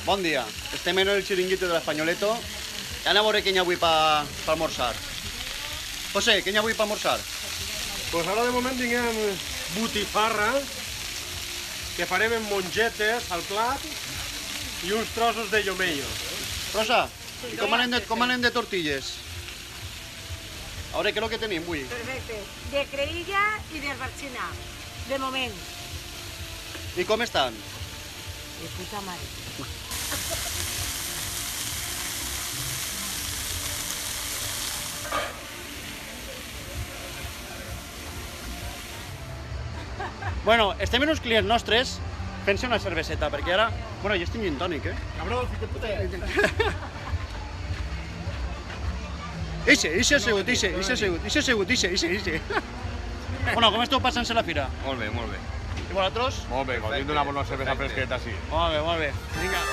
Bon dia. Estem en el xiringuito de l'Espanyoleto. Anem a veure què hi ha avui per almorzar. José, què hi ha avui per almorzar? Pues ara de moment tinguem botifarra, que farem en mongetes al plat, i uns trossos de llomello. Rosa, i com anem de tortilles? A veure, què és el que tenim avui? Perfecte. De creïlla i d'herbarxina, de moment. I com estan? De puta mare. Bueno, estem en uns clients nostres fent-se una cerveseta, perquè ara... Bueno, jo estic gin tònic, eh? Cabrón, si te puta... Ixe ha sigut. Bueno, com esteu passant-se la fira? Molt bé, molt bé. I vosaltres? Molt bé, gaudint d'una bona cervesa fresqueta, sí. Molt bé. Vinga.